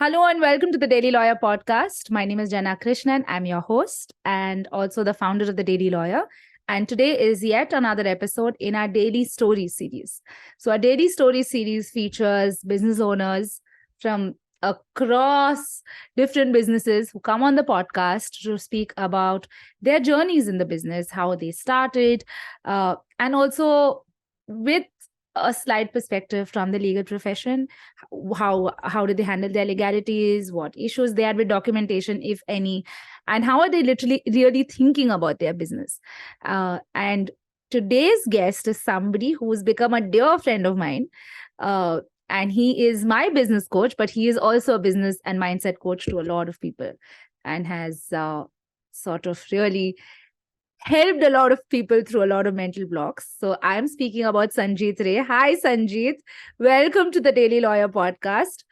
Hello and welcome to the Daily Lawyer podcast. My name is Jana Krishnan. I'm your host and also the founder of the Daily Lawyer. And today is yet another episode in our Daily Stories series. So, our Daily Stories series features business owners from across different businesses who come on the podcast to speak about their journeys in the business, how they started, and also with a slight perspective from the legal profession. How do they handle their legalities, what issues they had with documentation, if any, and how are they literally really thinking about their business. And today's guest is somebody who's become a dear friend of mine, and he is my business coach, but he is also a business and mindset coach to a lot of people, and has sort of really helped a lot of people through a lot of mental blocks. So I'm speaking about Sanjeet Ray. Hi, Sanjeet. Welcome to the Daily Lawyer podcast.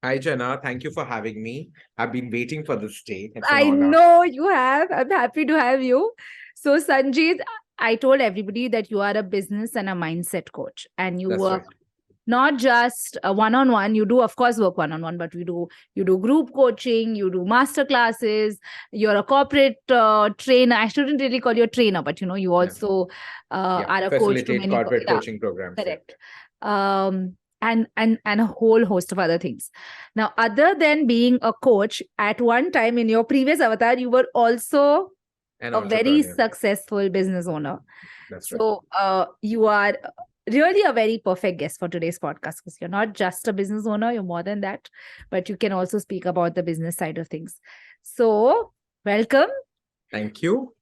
Hi, Jenna. Thank you for having me. I've been waiting for this day. It's an I honor. know you have. I'm happy to have you. So, Sanjeet, I told everybody that you are a business and a mindset coach, and you That's work right. not just one-on-one. You do, of course, work one-on-one, but you do group coaching, you do master classes. You're a corporate trainer. I shouldn't really call you a trainer, but you Yeah. also Yeah. are a coach to Facilitate many. corporate Yeah, coaching programs. Yeah. correct. And a whole host of other things. Now, other than being a coach, at one time in your previous avatar, you were also An a very entrepreneur. successful business owner. That's right. So you are really a very perfect guest for today's podcast, because you're not just a business owner, you're more than that, but you can also speak about the business side of things. So welcome. Thank you.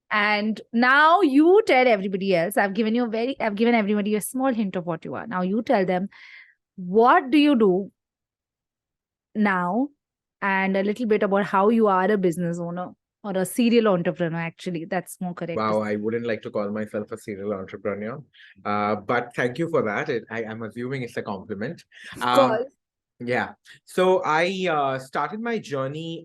And now you tell everybody else. I've given everybody a small hint of what you are. Now you tell them, what do you do now, and a little bit about how you are a business owner or a serial entrepreneur. Actually, that's more correct to Wow. say. I wouldn't like to call myself a serial entrepreneur. But thank you for that. I'm assuming it's a compliment. Of Um, course. Yeah. So I started my journey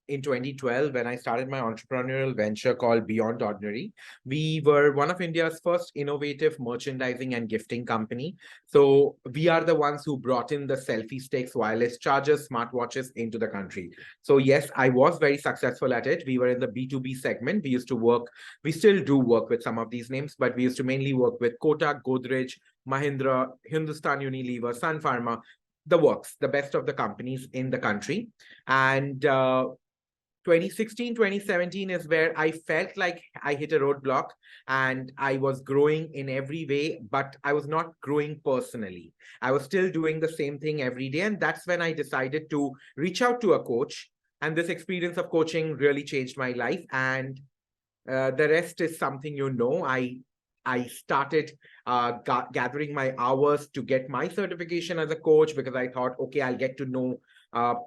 in 2012 when I started my entrepreneurial venture called Beyond Ordinary. We were one of India's first innovative merchandising and gifting company. So we are the ones who brought in the selfie sticks, wireless chargers, smartwatches into the country. So yes, I was very successful at it. We were in the B2B segment. We used to work, we still do work with some of these names, but we used to mainly work with Kotak, Godrej, Mahindra, Hindustan Unilever, Sun Pharma, the works, the best of the companies in the country. And 2016, 2017 is where I felt like I hit a roadblock, and I was growing in every way, but I was not growing personally. I was still doing the same thing every day. And that's when I decided to reach out to a coach. And this experience of coaching really changed my life. And the rest is something I started gathering my hours to get my certification as a coach, because I thought, okay, I'll get to know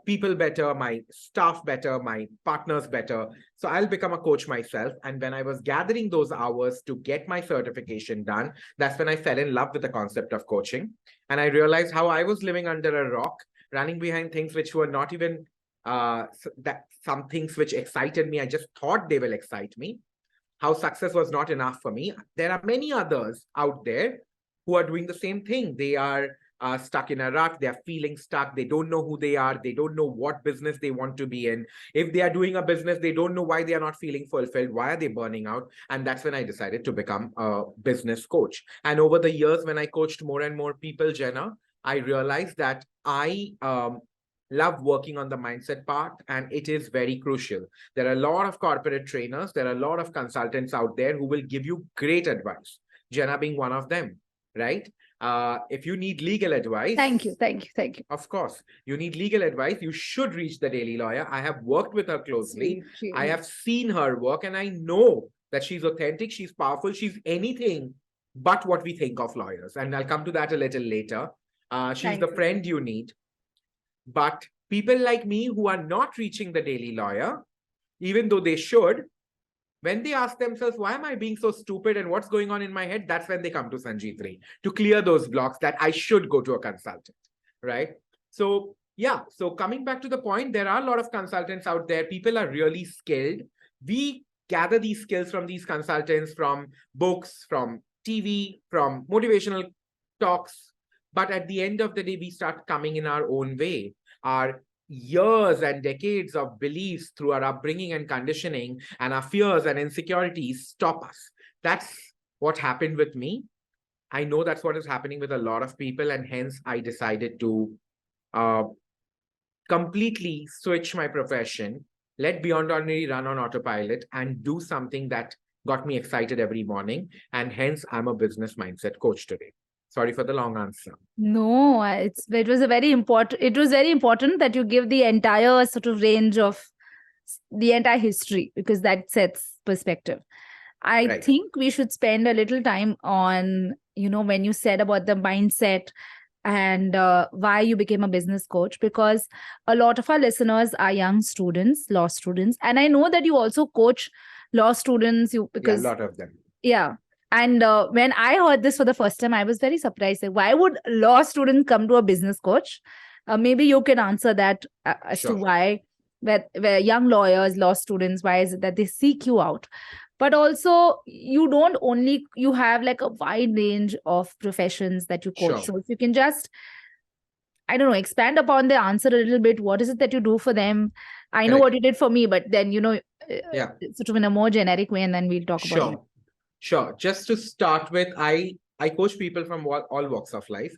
people better, my staff better, my partners better. So I'll become a coach myself. And when I was gathering those hours to get my certification done, that's when I fell in love with the concept of coaching. And I realized how I was living under a rock, running behind things which were not even that some things which excited me. I just thought they will excite me. How success was not enough for me. There are many others out there who are doing the same thing. They are stuck in a rut. They are feeling stuck. They don't know who they are. They don't know what business they want to be in. If they are doing a business, they don't know why they are not feeling fulfilled. Why are they burning out? And that's when I decided to become a business coach. And over the years, when I coached more and more people, Jenna, I realized that I love working on the mindset part, and it is very crucial. There are a lot of corporate trainers, there are a lot of consultants out there who will give you great advice, Jenna being one of them, right? If you need legal advice, Thank you. of course, you need legal advice, you should reach the Daily Lawyer. I have worked with her closely. I have seen her work, and I know that she's authentic, she's powerful, she's anything but what we think of lawyers. And I'll come to that a little later. She's the friend you need. But people like me who are not reaching the Daily Lawyer, even though they should, when they ask themselves, why am I being so stupid and what's going on in my head? That's when they come to Sanjeet Ray to clear those blocks that I should go to a consultant, right? So, yeah. So coming back to the point, there are a lot of consultants out there. People are really skilled. We gather these skills from these consultants, from books, from TV, from motivational talks. But at the end of the day, we start coming in our own way. our years and decades of beliefs through our upbringing and conditioning and our fears and insecurities stop us. That's what happened with me. I know that's what is happening with a lot of people, and hence I decided to uh, completely switch my profession, let Beyond Ordinary run on autopilot, and do something that got me excited every morning. And hence, I'm a business mindset coach today. Sorry for the long answer. No, it was a very important. It was very important that you give the entire sort of range of the entire history, because that sets perspective. I Right. think we should spend a little time on, when you said about the mindset and why you became a business coach, because a lot of our listeners are young students, law students, and I know that you also coach law students. Yeah, a Because lot of them. yeah. And when I heard this for the first time, I was very surprised. Like, why would law students come to a business coach? Maybe you can answer that as to Sure. why, where young lawyers, law students, why is it that they seek you out? But also, you have like a wide range of professions that you coach. Sure. So if you can just, I don't know, expand upon the answer a little bit. What is it that you do for them? I know what Correct. you did for me, but then, Yeah. sort of in a more generic way, and then we'll talk about you. Sure. Sure. Just to start with, I coach people from all walks of life.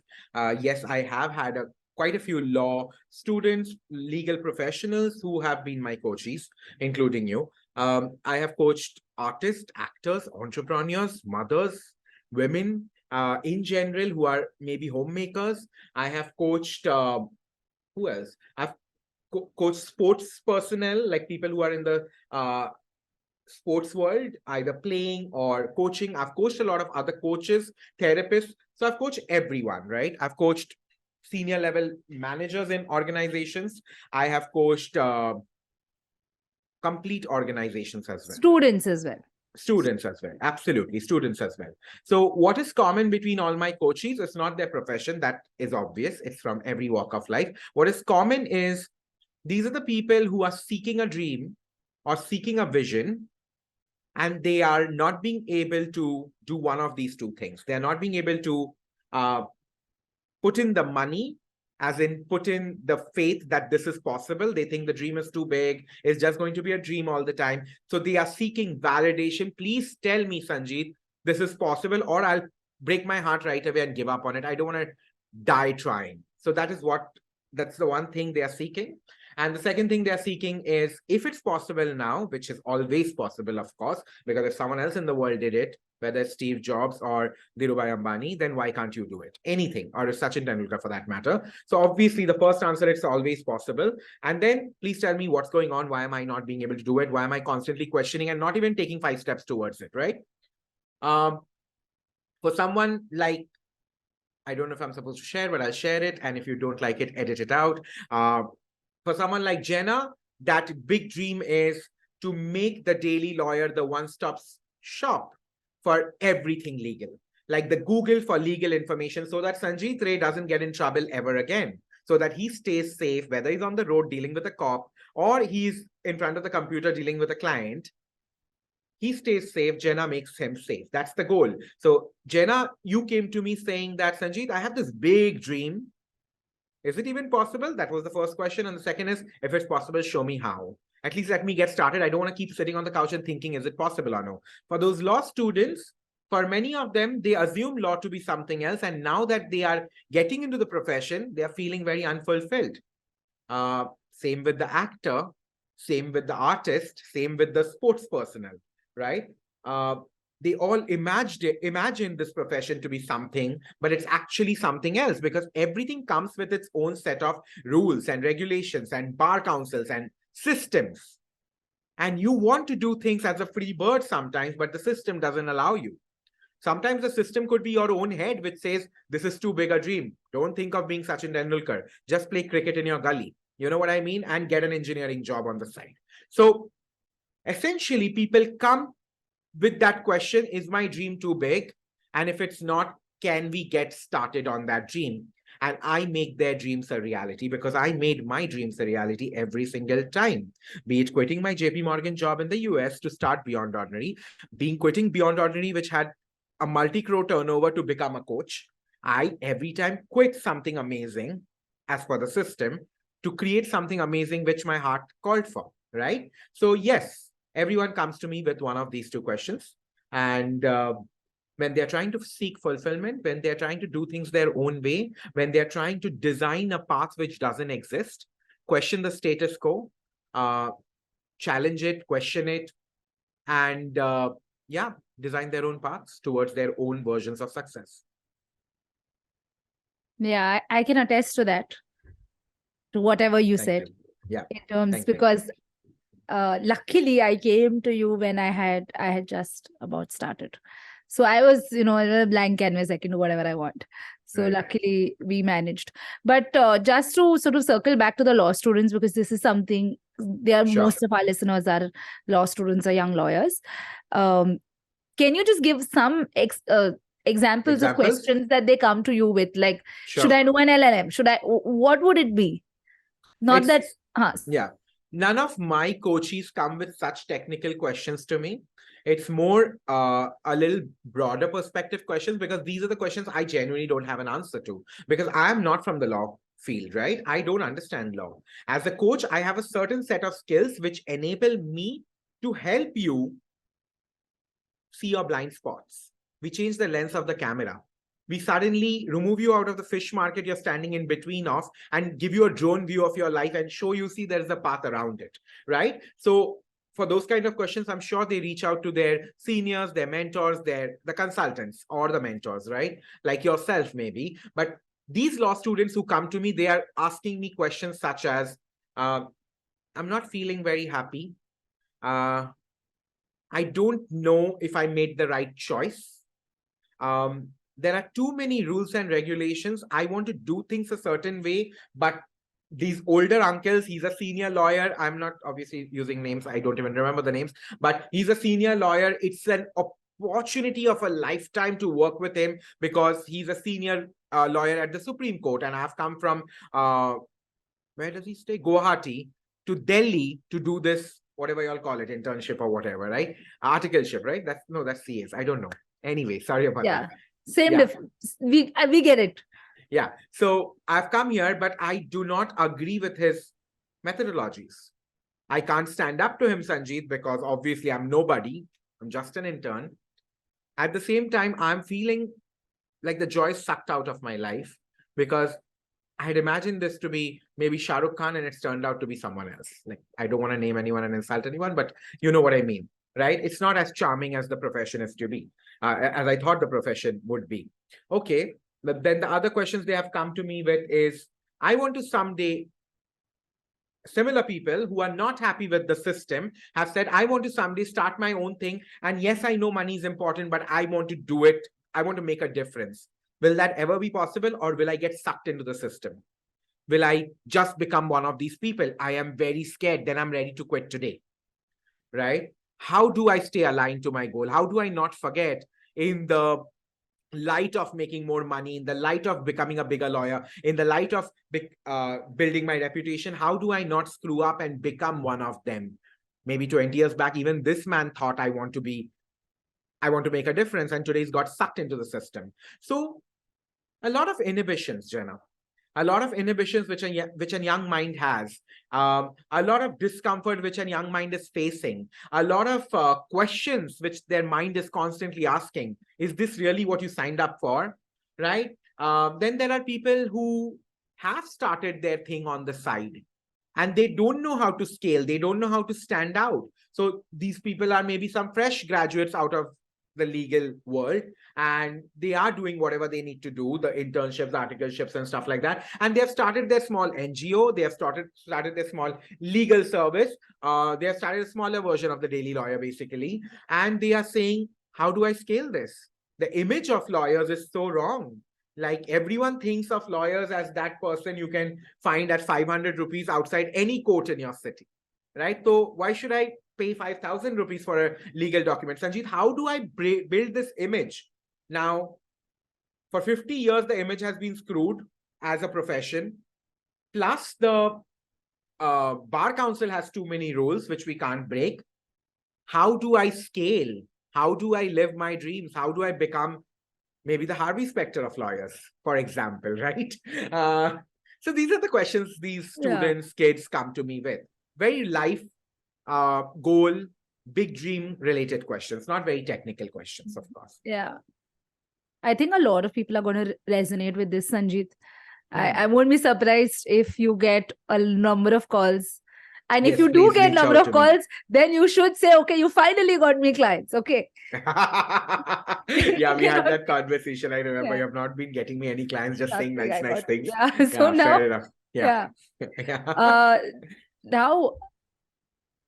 Yes, I have had quite a few law students, legal professionals who have been my coaches, including you. I have coached artists, actors, entrepreneurs, mothers, women, in general, who are maybe homemakers. I have coached who else? I've coached sports personnel, like people who are in the sports world, either playing or coaching. I've coached a lot of other coaches, therapists. So I've coached everyone, right? I've coached senior level managers in organizations. I have coached complete organizations as well. Students as well. Students as well. Absolutely. Students as well. So what is common between all my coaches? It's not their profession. That is obvious. It's from every walk of life. What is common is these are the people who are seeking a dream or seeking a vision, and they are not being able to do one of these two things. They are not being able to put in the money, as in put in the faith that this is possible. They think the dream is too big. It's just going to be a dream all the time. So they are seeking validation. Please tell me, Sanjeet, this is possible, or I'll break my heart right away and give up on it. I don't want to die trying. So that's the one thing they are seeking. And the second thing they're seeking is, if it's possible now, which is always possible, of course, because if someone else in the world did it, whether it's Steve Jobs or Dhirubhai Ambani, then why can't you do it? Anything, or Sachin Tendulkar for that matter. So obviously the first answer, it's always possible. And then please tell me what's going on. Why am I not being able to do it? Why am I constantly questioning and not even taking 5 steps towards it, right? For someone like, I don't know if I'm supposed to share, but I'll share it. And if you don't like it, edit it out. For someone like Jenna, that big dream is to make the Daily Lawyer the one-stop shop for everything legal, like the Google for legal information, so that Sanjeet Ray doesn't get in trouble ever again, so that he stays safe, whether he's on the road dealing with a cop or he's in front of the computer dealing with a client. He stays safe. Jenna makes him safe. That's the goal. So Jenna, you came to me saying that, Sanjeet, I have this big dream. Is it even possible? That was the first question. And the second is, if it's possible, show me how. At least let me get started. I don't want to keep sitting on the couch and thinking, is it possible or no? For those law students, for many of them, they assume law to be something else. And now that they are getting into the profession, they are feeling very unfulfilled. Same with the actor, same with the artist, same with the sports personnel, right? They all imagine this profession to be something, but it's actually something else, because everything comes with its own set of rules and regulations and bar councils and systems. And you want to do things as a free bird sometimes, but the system doesn't allow you. Sometimes the system could be your own head, which says, this is too big a dream. Don't think of being Sachin Tendulkar. Just play cricket in your gully. You know what I mean? And get an engineering job on the side. So essentially, people come with that question, is my dream too big? And if it's not, can we get started on that dream? And I make their dreams a reality, because I made my dreams a reality every single time. Be it quitting my JP Morgan job in the US to start Beyond Ordinary, quitting Beyond Ordinary, which had a multi-crore turnover, to become a coach. I every time quit something amazing as per the system to create something amazing which my heart called for, right? So yes, everyone comes to me with one of these two questions. And when they're trying to seek fulfillment, when they're trying to do things their own way, when they're trying to design a path which doesn't exist, question the status quo, uh, challenge it, question it, and yeah, design their own paths towards their own versions of success. Yeah, I can attest to that, to whatever you Thank said you. Yeah, in terms, thank you. because luckily I came to you when I had just about started. So I was, a blank canvas. I can do whatever I want. So Right. luckily we managed. But just to sort of circle back to the law students, because this is something Sure. most of our listeners are law students or young lawyers. Um, can you just give some examples of Examples? questions that they come to you with? Like, should Sure. I know an LLM? What would it be? Not that, It's yeah. None of my coaches come with such technical questions to me. It's more a little broader perspective questions, because these are the questions I genuinely don't have an answer to, because I am not from the law field, right? I don't understand law. As a coach, I have a certain set of skills which enable me to help you see your blind spots. We change the lens of the camera. We suddenly remove you out of the fish market you're standing in between of, and give you a drone view of your life and show you, see, there's a path around it, right? So for those kind of questions, I'm sure they reach out to their seniors, their mentors, the consultants or the mentors, right? Like yourself maybe. But these law students who come to me, they are asking me questions such as, I'm not feeling very happy. I don't know if I made the right choice. There are too many rules and regulations. I want to do things a certain way, but these older uncles, he's a senior lawyer. I'm not obviously using names. I don't even remember the names, but he's a senior lawyer. It's an opportunity of a lifetime to work with him, because he's a senior lawyer at the Supreme Court. And I've come from, where does he stay? Guwahati to Delhi to do this, whatever y'all call it, internship or whatever, right? Articleship, right? That's CAs. I don't know. Anyway, sorry about that. Same Yeah. difference. We get it. Yeah. So I've come here, but I do not agree with his methodologies. I can't stand up to him, Sanjeet, because obviously I'm nobody. I'm just an intern. At the same time, I'm feeling like the joy sucked out of my life, because I had imagined this to be maybe Shah Rukh Khan, and it's turned out to be someone else. Like, I don't want to name anyone and insult anyone, but you know what I mean, right? It's not as charming as the profession is to be, as I thought the profession would be. Okay, but then the other questions they have come to me with is, I want to someday, similar people who are not happy with the system have said, I want to someday start my own thing. And yes, I know money is important, but I want to do it. I want to make a difference. Will that ever be possible, or will I get sucked into the system? Will I just become one of these people? I am very scared. Then I'm ready to quit today, right? How do I stay aligned to my goal? How do I not forget, in the light of making more money, in the light of becoming a bigger lawyer, in the light of building my reputation, how do I not screw up and become one of them? Maybe 20 years back, even this man thought I want to make a difference, and today's got sucked into the system. So a lot of inhibitions, Jenna. A lot of inhibitions which a young mind has. A lot of discomfort which a young mind is facing. A lot of questions which their mind is constantly asking. Is this really what you signed up for? Right? Then there are people who have started their thing on the side, and they don't know how to scale. They don't know how to stand out. So these people are maybe some fresh graduates out of the legal world, and they are doing whatever they need to do, the internships, articleships, and stuff like that. And they have started their small NGO. They have started their small legal service. They have started a smaller version of the Daily Lawyer, basically. And they are saying, how do I scale this? The image of lawyers is so wrong. Like, everyone thinks of lawyers as that person you can find at 500 rupees outside any court in your city, right? So why should I pay 5,000 rupees for a legal document? Sanjeet, how do I build this image? Now, for 50 years, the image has been screwed as a profession. Plus, the Bar Council has too many rules, which we can't break. How do I scale? How do I live my dreams? How do I become maybe the Harvey Specter of lawyers, for example, right? So these are the questions these Yeah. students, kids come to me with. Very life, goal, big dream related questions, not very technical questions, of course. Yeah. I think a lot of people are going to resonate with this, Sanjeet. I Hmm. won't be surprised if you get a number of calls. And if Yes, you do please get reach number out of to me. calls, then you should say, okay, you finally got me clients. Okay. Yeah, we had Cannot- that conversation. I remember yeah, you have not been getting me any clients, just saying nothing. nice, I nice got things. yeah. So Yeah, now, fair enough. Yeah. yeah. Yeah. Uh now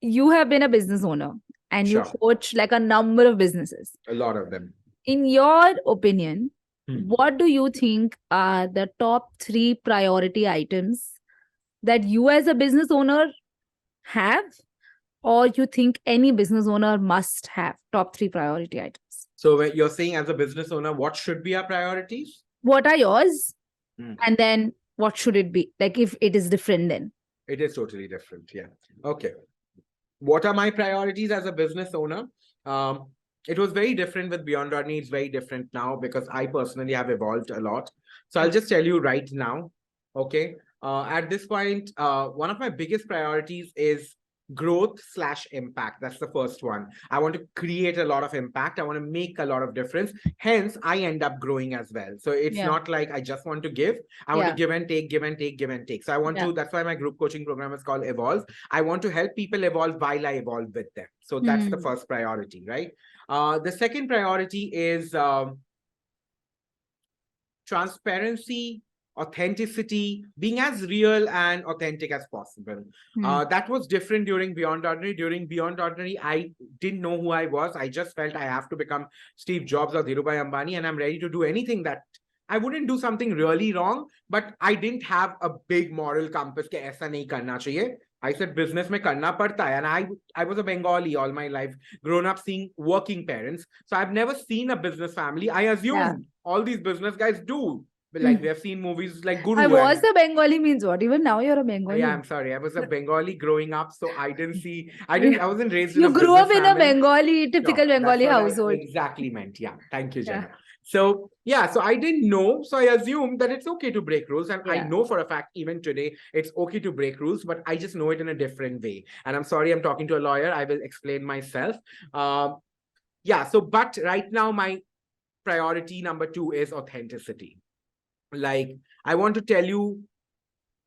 you have been a business owner and you Sure. coach like a number of businesses. A lot of them. In your opinion, Hmm. what do you think are the top 3 priority items that you as a business owner have, or you think any business owner must have top 3 priority items? So when you're saying as a business owner, what should be our priorities? What are yours? Hmm. And then what should it be? Like if it is different, then. It is totally different. Yeah. Okay. What are my priorities as a business owner? Um, it was very different with Beyond Ordinary. It's very different now because I personally have evolved a lot. So I'll just tell you right now. Okay. At this point, one of my biggest priorities is growth slash impact. That's the first one. I want to create a lot of impact. I want to make a lot of difference. Hence, I end up growing as well. So it's Yeah. not like I just want to give. I want to Yeah. give and take, give and take, give and take. So I want Yeah. to, that's why my group coaching program is called Evolve. I want to help people evolve while I evolve with them. So that's the first priority, right? The second priority is transparency, authenticity, being as real and authentic as possible. That was different during Beyond Ordinary. During Beyond Ordinary, I didn't know who I was. I just felt I have to become Steve Jobs or Dhirubhai Ambani, and I'm ready to do anything that I wouldn't do something really wrong, but I didn't have a big moral compass ke aisa nahi karna chahiye. I said business mein karna padta hai. And I was a Bengali all my life, grown up seeing working parents. So I've never seen a business family. I assumed all these business guys do. But like we have seen movies like I Guru was and a Bengali means what? Even now you're a Bengali. yeah, I'm sorry. I was a Bengali growing up, so I didn't see. I wasn't raised in You a grew business up in a family. Bengali, No, typical that's Bengali what I household. exactly meant. Yeah, thank you, Yeah. Jenna. So yeah, so I didn't know, so I assumed that it's okay to break rules, and I Yeah. know for a fact even today it's okay to break rules, but I just know it in a different way. And I'm sorry, I'm talking to a lawyer. I will explain myself. Yeah. So, but right now my priority number 2 is authenticity. Like I want to tell you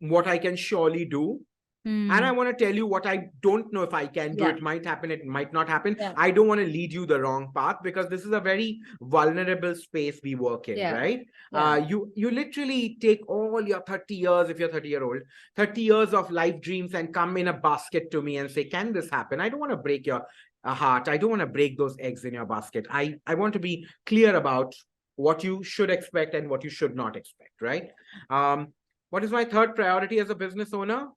what I can surely do. And I want to tell you what I don't know if I can do. Yeah. It might happen, it might not happen. Yeah. I don't want to lead you the wrong path because this is a very vulnerable space we work in, Yeah. right? Yeah. You literally take all your 30 years, if you're 30-year-old, 30 years of life dreams and come in a basket to me and say, can this happen? I don't want to break your heart. I don't want to break those eggs in your basket. I want to be clear about what you should expect and what you should not expect, right? What is my third priority as a business owner?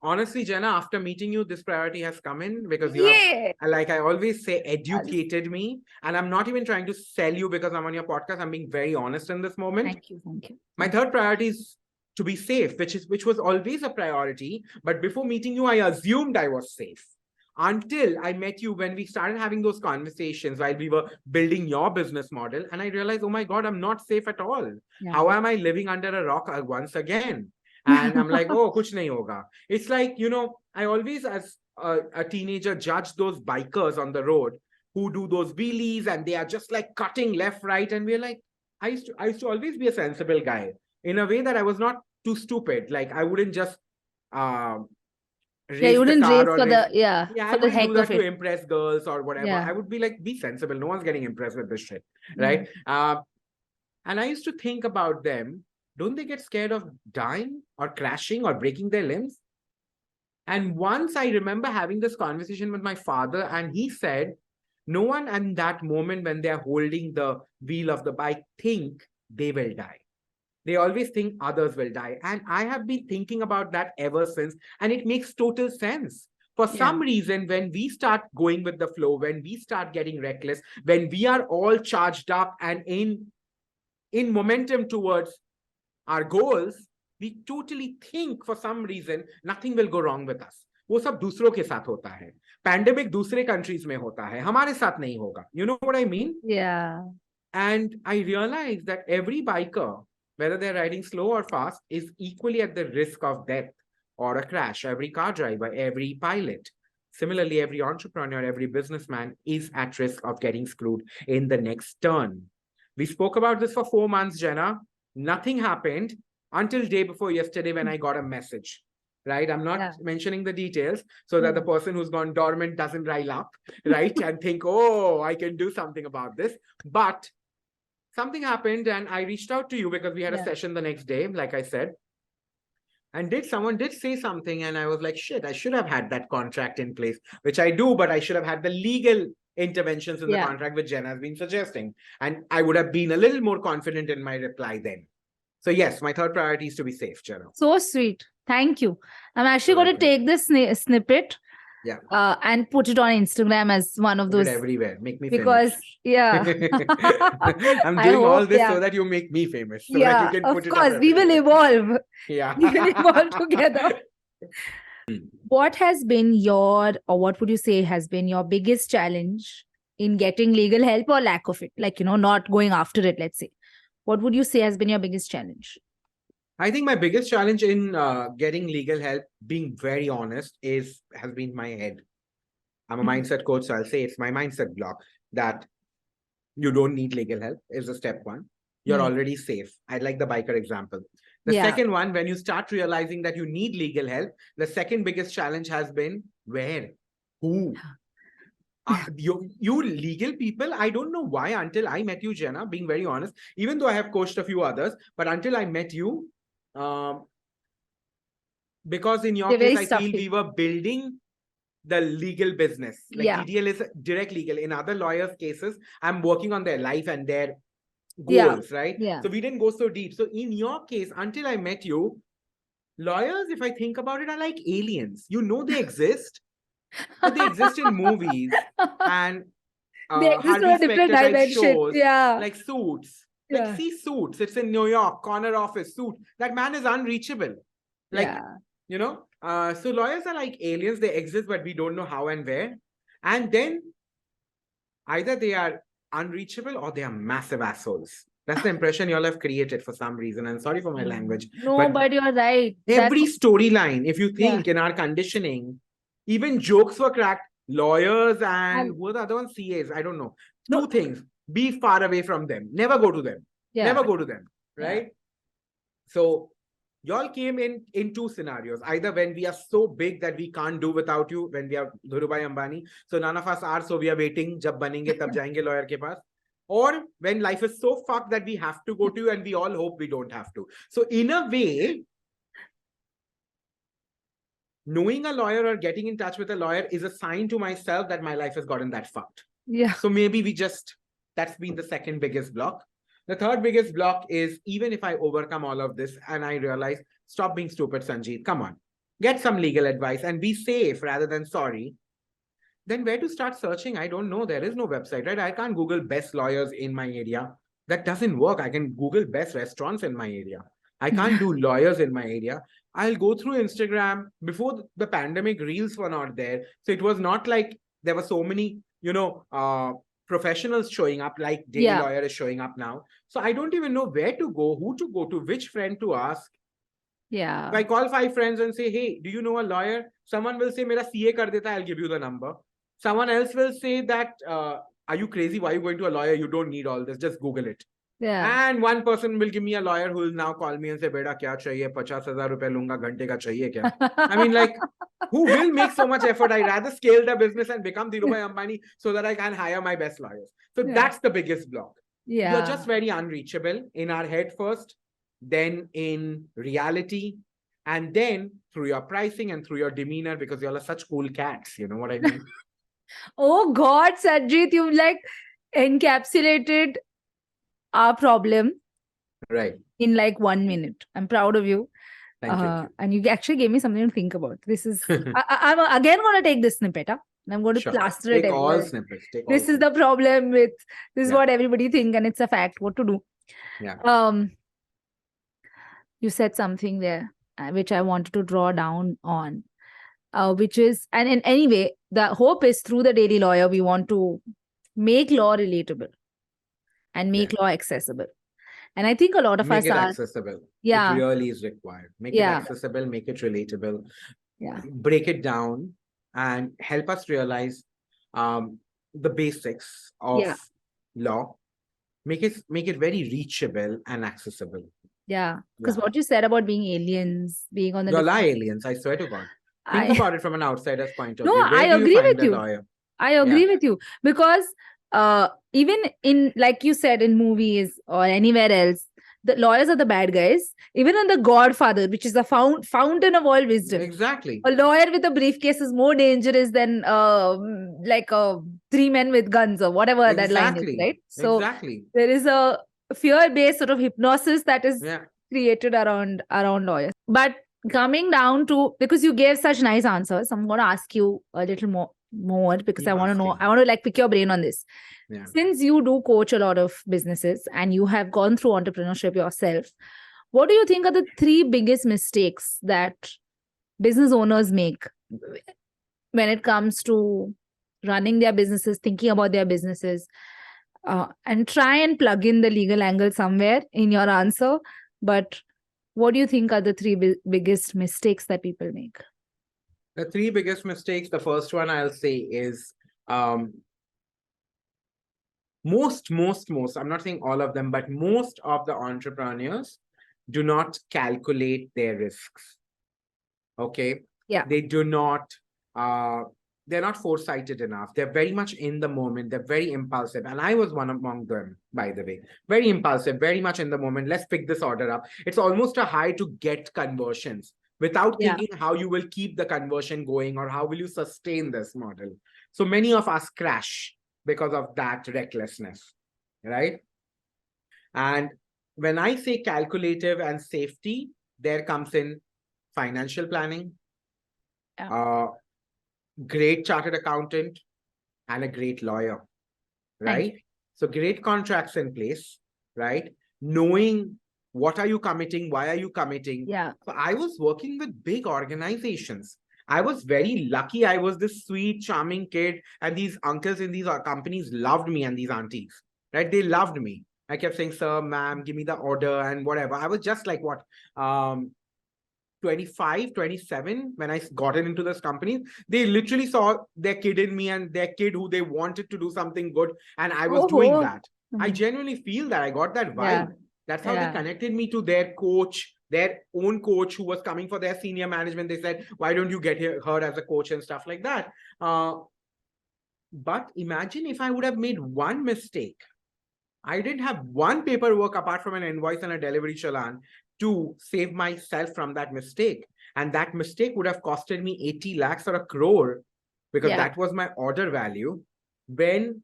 Honestly, Jenna, after meeting you, this priority has come in because you have, like I always say, educated me. And I'm not even trying to sell you because I'm on your podcast. I'm being very honest in this moment. Thank you. Thank you. My third priority is to be safe, which was always a priority. But before meeting you, I assumed I was safe. Until I met you when we started having those conversations while we were building your business model. And I realized, oh my God, I'm not safe at all. Yeah. How am I living under a rock once again? And I'm like, oh, kuch nahi hoga. It's like, I always, as a teenager, judge those bikers on the road who do those wheelies and they are just like cutting left, right. And we're like, I used to always be a sensible guy in a way that I was not too stupid. Like I wouldn't just race you wouldn't the car race or for race. the I for the wouldn't heck do that of to it. impress girls or whatever. Yeah. I would be like, be sensible. No one's getting impressed with this shit, right? And I used to think about them. Don't they get scared of dying or crashing or breaking their limbs? And once I remember having this conversation with my father, and he said, no one in that moment when they're holding the wheel of the bike think they will die. They always think others will die. And I have been thinking about that ever since. And it makes total sense. For some reason, when we start going with the flow, when we start getting reckless, when we are all charged up and in momentum towards our goals, we totally think for some reason nothing will go wrong with us. वो सब दूसरों के साथ होता है. Pandemic दूसरे countries में होता है. हमारे साथ नहीं होगा. You know what I mean? Yeah. And I realized that every biker whether they're riding slow or fast, is equally at the risk of death or a crash. Every car driver, every pilot. Similarly, every entrepreneur, every businessman is at risk of getting screwed in the next turn. We spoke about this for 4 months, Jenna. Nothing happened until day before yesterday when I got a message. Right? I'm not mentioning the details so that the person who's gone dormant doesn't rile up, right? And think, oh, I can do something about this. But something happened and I reached out to you because we had a session the next day, like I said. And someone did say something, and I was like, shit, I should have had that contract in place, which I do, but I should have had the legal interventions in the contract, which Jen has been suggesting. And I would have been a little more confident in my reply then. So yes, my third priority is to be safe, Jenna. So sweet. Thank you. I'm actually going to take this snippet and put it on Instagram as one of those. Put it everywhere. Make me because, famous. I'm doing all this so that you make me famous. So that you can put it up. Of course, we will evolve. Yeah. We will evolve together. What has been or what would you say has been your biggest challenge in getting legal help or lack of it? Like, not going after it, let's say. What would you say has been your biggest challenge? I think my biggest challenge in getting legal help, being very honest, has been my head. I'm a mindset coach, so I'll say it's my mindset block that you don't need legal help is a step one. You're already safe. I like the biker example. The second one, when you start realizing that you need legal help, the second biggest challenge has been where? Who? You legal people, I don't know why until I met you, Jenna, being very honest, even though I have coached a few others, but until I met you, because in your case, I feel we were building the legal business. Like DDL is direct legal. In other lawyers' cases, I'm working on their life and their goals, right? Yeah. So we didn't go so deep. So in your case, until I met you, lawyers, if I think about it, are like aliens. They exist, but they exist in movies and they exist in a different dimension. Shows, like Suits. Like see Suits. It's in New York, corner office, suit. That man is unreachable. Like, so lawyers are like aliens. They exist, but we don't know how and where. And then either they are unreachable or they are massive assholes. That's the impression you all have created for some reason. And sorry for my language. No, but you're right. Every storyline, if you think in our conditioning, even jokes were cracked. Lawyers and who are the other ones? CAs. I don't know. Two things. Be far away from them. Never go to them. Never go to them. Right? So y'all came in two scenarios. Either when we are so big that we can't do without you, when we are Dhirubhai Ambani. So none of us are, so we are waiting. Jab banenge, tab jayenge lawyer ke paas. Or when life is so fucked that we have to go to you and we all hope we don't have to. So in a way, knowing a lawyer or getting in touch with a lawyer is a sign to myself that my life has gotten that fucked. Yeah. So maybe that's been the second biggest block. The third biggest block is even if I overcome all of this and I realize, stop being stupid, Sanjeet, come on, get some legal advice and be safe rather than sorry. Then where to start searching? I don't know. There is no website, right? I can't Google best lawyers in my area. That doesn't work. I can Google best restaurants in my area. I can't do lawyers in my area. I'll go through Instagram. Before the pandemic, reels were not there. So it was not like there were so many, professionals showing up like Daily Lawyer is showing up now. So I don't even know where to go, who to go to, which friend to ask. Yeah. If I call 5 friends and say, hey, do you know a lawyer? Someone will say, Mera CA kar deta, I'll give you the number. Someone else will say that, are you crazy? Why are you going to a lawyer? You don't need all this. Just Google it. Yeah. And one person will give me a lawyer who will now call me and say, Beta, kya chahiye? 50,000 rupees lunga, ghante ka chahiye kya? I mean, like, who will make so much effort? I'd rather scale the business and become Dhirubhai Ambani so that I can hire my best lawyers. So that's the biggest block. Yeah. You're just very unreachable in our head first, then in reality, and then through your pricing and through your demeanor, because y'all are such cool cats. You know what I mean? Oh God, Sanjeet, you've like encapsulated our problem in like 1 minute. I'm proud of you. Thank you. And you actually gave me something to think about. This is, I'm again going to take this snippet, and I'm going to plaster it. Take all snippets. This is the problem with, this is what everybody thinks, and it's a fact. What to do? Yeah. You said something there, which I wanted to draw down on, which is, and in any way, the hope is through the Daily Lawyer, we want to make law relatable and make law accessible. And I think a lot of Make us it are, accessible. It yeah, really is required. Make it yeah, accessible, make it relatable, yeah, break it down, and help us realize the basics of yeah, law. Make it very reachable and accessible. yeah. Because Yeah. what you said about being aliens, being on the You're lie different, aliens, I swear to God. Think I about it from an outsider's point of no, view. I Where do you agree find with a you. lawyer? I Yeah. agree with you because even in, like you said, in movies or anywhere else, the lawyers are the bad guys. Even in The Godfather, which is the fountain of all wisdom, Exactly. a lawyer with a briefcase is more dangerous than like three men with guns or whatever that line is, Exactly. right? So Exactly. there is a fear-based sort of hypnosis that is Yeah. created around lawyers. But coming down to, because you gave such nice answers, I'm going to ask you a little more because I Keep want to know, asking. I want to like pick your brain on this. Yeah. Since you do coach a lot of businesses and you have gone through entrepreneurship yourself, what do you think are the three biggest mistakes that business owners make when it comes to running their businesses, thinking about their businesses, and try and plug in the legal angle somewhere in your answer? But what do you think are the three biggest mistakes that people make? The three biggest mistakes, the first one I'll say is um, most, I'm not saying all of them, but most of the entrepreneurs do not calculate their risks. Okay. Yeah. They do not, uh, they're not foresighted enough. They're very much in the moment. They're very impulsive. And I was one among them, by the way. Very impulsive, very much in the moment. Let's pick this order up. It's almost a high to get conversions without Yeah. thinking how you will keep the conversion going or how will you sustain this model. So many of us crash because of that recklessness, right? And when I say calculative and safety, there comes in financial planning, Yeah. great chartered accountant, and a great lawyer, Thank right? So great contracts in place, right? Knowing what are you committing, why are you committing. Yeah. So I was working with big organizations. I was very lucky. I was this sweet, charming kid, and these uncles in these companies loved me, and these aunties, right? They loved me. I kept saying, sir, ma'am, give me the order and whatever. I was just like what? 25, 27, when I gotten into this company, they literally saw their kid in me and their kid who they wanted to do something good. And I was doing Oh. that. I genuinely feel that I got that Yeah. vibe. That's how they connected me to their coach, their own coach who was coming for their senior management. They said, why don't you get her as a coach and stuff like that? But imagine if I would have made one mistake. I didn't have one paperwork apart from an invoice and a delivery challan to save myself from that mistake. And that mistake would have costed me 80 lakhs or a crore because that was my order value. When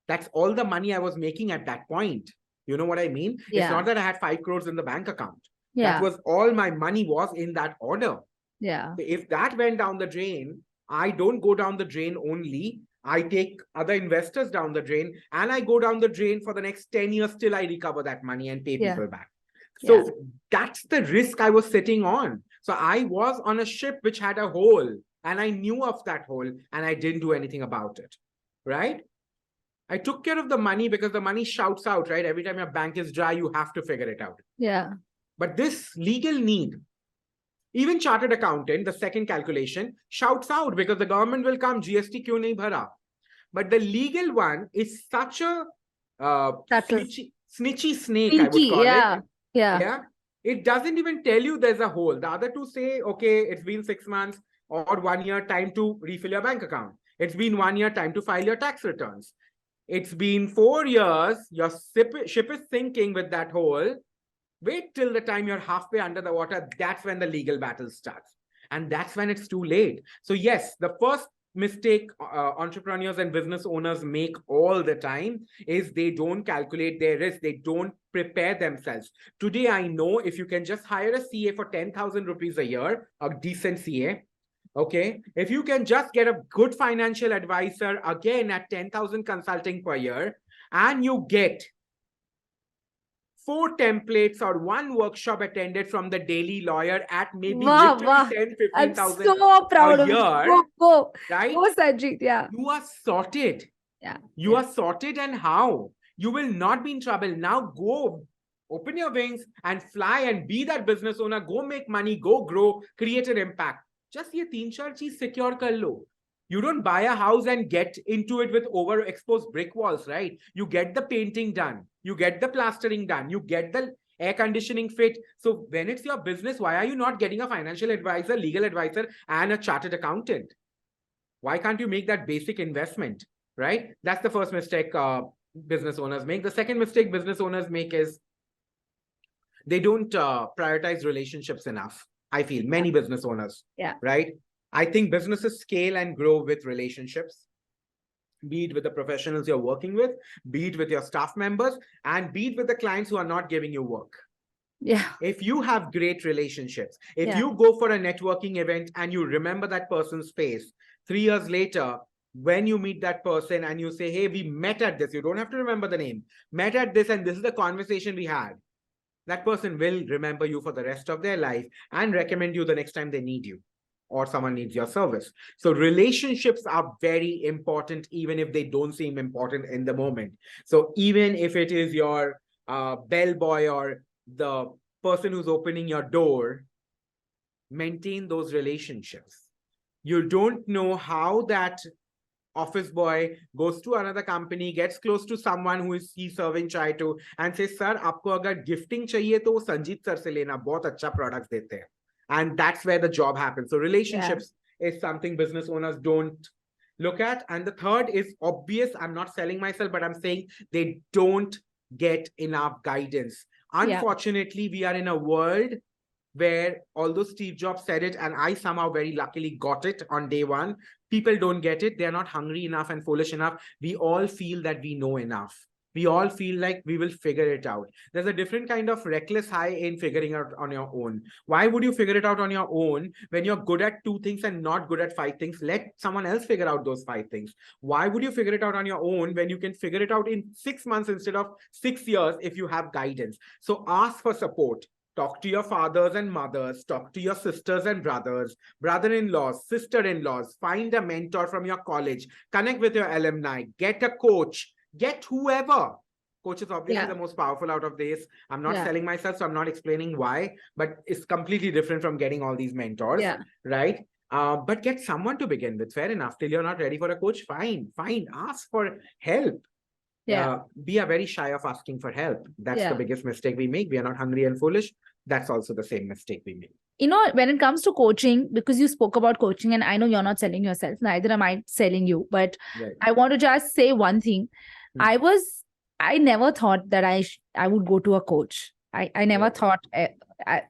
that's all the money I was making at that point. You know what I mean? Yeah. It's not that I had 5 crores in the bank account. Yeah. That was all my money was in that order. Yeah. If that went down the drain, I don't go down the drain only. I take other investors down the drain and I go down the drain for the next 10 years till I recover that money and pay people back. So that's the risk I was sitting on. So I was on a ship which had a hole and I knew of that hole and I didn't do anything about it. Right? I took care of the money because the money shouts out, right? Every time your bank is dry, you have to figure it out. Yeah. But this legal need, even chartered accountant, the second calculation, shouts out because the government will come, GST kyun nahi bhara? But the legal one is such a snitchy snake, I would call it. Yeah. Yeah. It doesn't even tell you there's a hole. The other two say, okay, it's been 6 months or 1 year time to refill your bank account. It's been 1 year time to file your tax returns. It's been 4 years, your ship is sinking with that hole. Wait till the time you're halfway under the water. That's when the legal battle starts. And that's when it's too late. So yes, the first mistake entrepreneurs and business owners make all the time is they don't calculate their risk. They don't prepare themselves. Today, I know if you can just hire a CA for 10,000 rupees a year, a decent CA, okay, if you can just get a good financial advisor again at 10,000 consulting per year, and you get 4 templates or 1 workshop attended from the daily lawyer at maybe literally 10, 15,000 so proud a year, right? Go, Sanjeet. Yeah. You are sorted. Yeah. You are sorted, and how? You will not be in trouble. Now go Open your wings and fly and be that business owner. Go make money, go grow, create an impact. Just ye teen char cheez secure kar lo. You don't buy a house and get into it with overexposed brick walls, right? You get the painting done, you get the plastering done, you get the air conditioning fit. So when it's your business, why are you not getting a financial advisor, legal advisor, and a chartered accountant? Why can't you make that basic investment, right? That's the first mistake business owners make. The second mistake business owners make is they don't prioritize relationships enough. I feel many business owners, right? I think businesses scale and grow with relationships, be it with the professionals you're working with, be it with your staff members, and be it with the clients who are not giving you work. Yeah. If you have great relationships, if you go for a networking event and you remember that person's face, 3 years later, when you meet that person and you say, hey, we met at this, you don't have to remember the name, met at this, and this is the conversation we had. That person will remember you for the rest of their life and recommend you the next time they need you or someone needs your service. So relationships are very important, even if they don't seem important in the moment. So even if it is your bellboy or the person who's opening your door, maintain those relationships. You don't know how that office boy goes to another company, gets close to someone who is he serving chai to, and says, "Sir, आपको अगर gifting चाहिए तो Sanjeet sir से लेना, बहुत अच्छा products देते हैं." And that's where the job happens. So relationships is something business owners don't look at. And the third is obvious. I'm not selling myself, but I'm saying they don't get enough guidance. Unfortunately, we are in a world where, although Steve Jobs said it, and I somehow very luckily got it on day one, people don't get it. They're not hungry enough and foolish enough. We all feel that we know enough. We all feel like we will figure it out. There's a different kind of reckless high in figuring out on your own. Why would you figure it out on your own when you're good at 2 things and not good at 5 things? Let someone else figure out those 5 things. Why would you figure it out on your own when you can figure it out in 6 months instead of 6 years if you have guidance? So ask for support. Talk to your fathers and mothers, talk to your sisters and brothers, brother-in-laws, sister-in-laws, find a mentor from your college, connect with your alumni, get a coach, get whoever. Coach is obviously the most powerful out of this. I'm not selling myself, so I'm not explaining why, but it's completely different from getting all these mentors, right? But get someone to begin with, fair enough. Till you're not ready for a coach, fine, ask for help. We are very shy of asking for help. That's the biggest mistake we make. We are not hungry and foolish. That's also the same mistake we make. You know, when it comes to coaching, because you spoke about coaching, and I know you're not selling yourself, neither am I selling you, but I want to just say one thing. I never thought that I would go to a coach. I never thought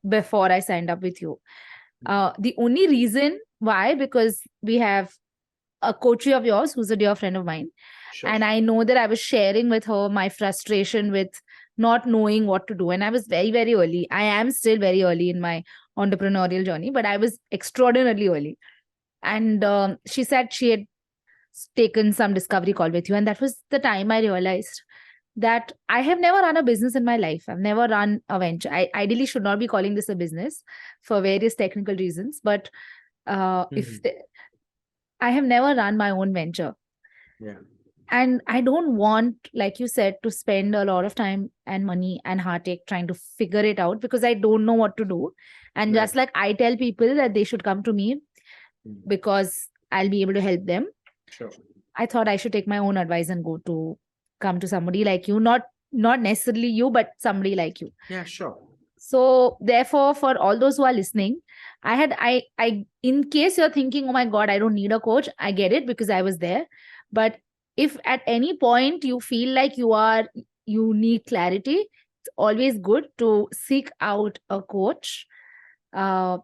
before I signed up with you. The only reason why, because we have a coachee of yours who's a dear friend of mine. And I know that I was sharing with her my frustration with not knowing what to do. And I was very, very early. I am still very early in my entrepreneurial journey, but I was extraordinarily early. And she said she had taken some discovery call with you. And that was the time I realized that I have never run a business in my life. I've never run a venture. I ideally should not be calling this a business for various technical reasons. But I have never run my own venture. And I don't want, like you said, to spend a lot of time and money and heartache trying to figure it out, because I don't know what to do. And just like I tell people that they should come to me because I'll be able to help them. I thought I should take my own advice and come to somebody like you, not necessarily you, but somebody like you. So therefore, for all those who are listening, I in case you're thinking, oh my God, I don't need a coach, I get it because I was there. But if at any point you feel like you need clarity, it's always good to seek out a coach. And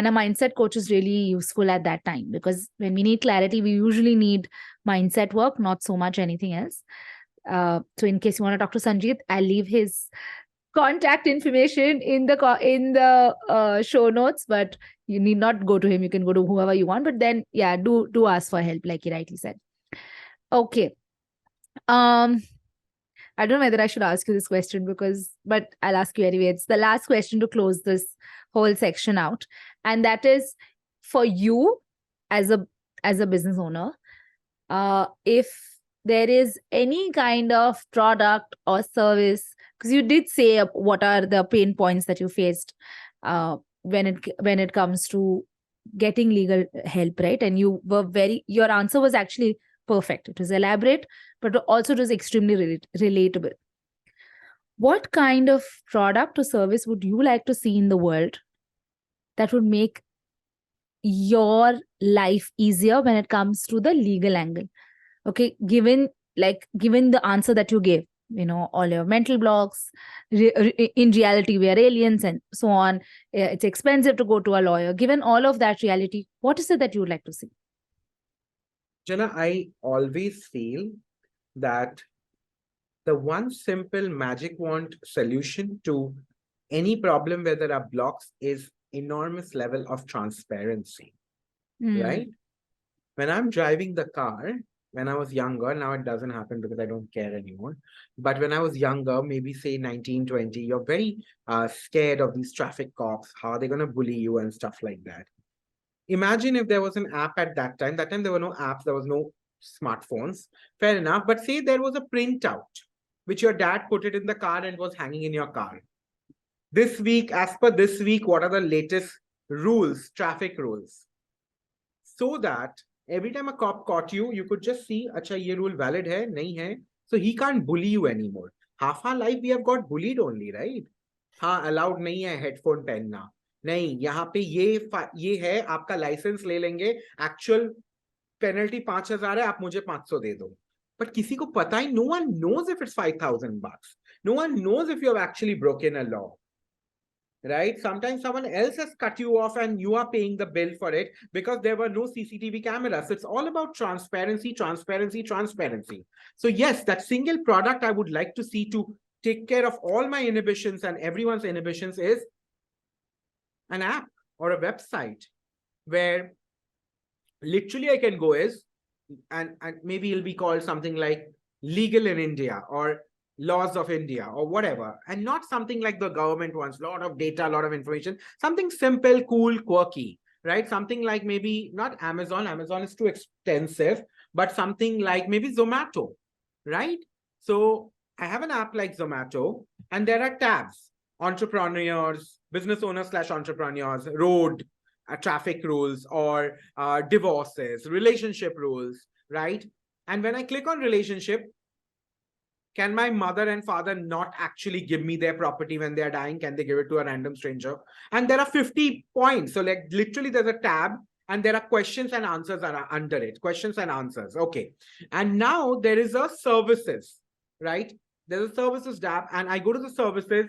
a mindset coach is really useful at that time, because when we need clarity, we usually need mindset work, not so much anything else. So in case you want to talk to Sanjeet, I'll leave his contact information in the show notes, but you need not go to him. You can go to whoever you want, but then do ask for help, like he rightly said. Okay. I don't know whether I should ask you this question but I'll ask you anyway. It's the last question to close this whole section out. And that is, for you as a business owner, if there is any kind of product or service because you did say what are the pain points that you faced when it comes to getting legal help, right? And your answer was actually perfect. It was elaborate, but also it was extremely relatable. What kind of product or service would you like to see in the world that would make your life easier when it comes to the legal angle? Okay, given the answer that you gave, all your mental blocks, in reality we are aliens and so on, it's expensive to go to a lawyer. Given all of that reality, what is it that you would like to see? Jana, I always feel that the one simple magic wand solution to any problem where there are blocks is enormous level of transparency, right? When I'm driving the car, when I was younger, now it doesn't happen because I don't care anymore. But when I was younger, maybe say 19, 20, you're very scared of these traffic cops, how they're going to bully you and stuff like that. Imagine if there was an app at that time. That time there were no apps, there was no smartphones. Fair enough. But say there was a printout, which your dad put it in the car and was hanging in your car. This week, as per this week, what are the latest rules, traffic rules? So that every time a cop caught you, you could just see, acha, ye rule valid hai, nahi hai. So he can't bully you anymore. Half our life we have got bullied only, right? हाँ, allowed नहीं है headphone पहनना. नहीं, यहाँ पे ये है, आपका लाइसेंस ले लेंगे, एक्चुअल पेनल्टी 5,000 है, आप मुझे 500 दे दो. But किसी को पता ही, no one knows if it's 5,000 bucks. No one knows if you have actually broken a law. Right? Sometimes someone else has cut you off and you are paying the bill for it because there were no CCTV cameras. So it's all about transparency, transparency, transparency. So yes, that single product I would like to see to take care of all my inhibitions and everyone's inhibitions is an app or a website where literally I can go and maybe it'll be called something like Legal in India or Laws of India or whatever, and not something like the government wants, a lot of data, a lot of information, something simple, cool, quirky, right? Something like maybe not Amazon is too expensive, but something like maybe Zomato, right? So I have an app like Zomato and there are tabs: entrepreneurs, business owners / entrepreneurs, road, traffic rules, or divorces, relationship rules, right? And when I click on relationship, can my mother and father not actually give me their property when they're dying? Can they give it to a random stranger? And there are 50 points. So like literally there's a tab and there are questions and answers are under it. Questions and answers. Okay. And now there is a services, right? There's a services tab and I go to the services,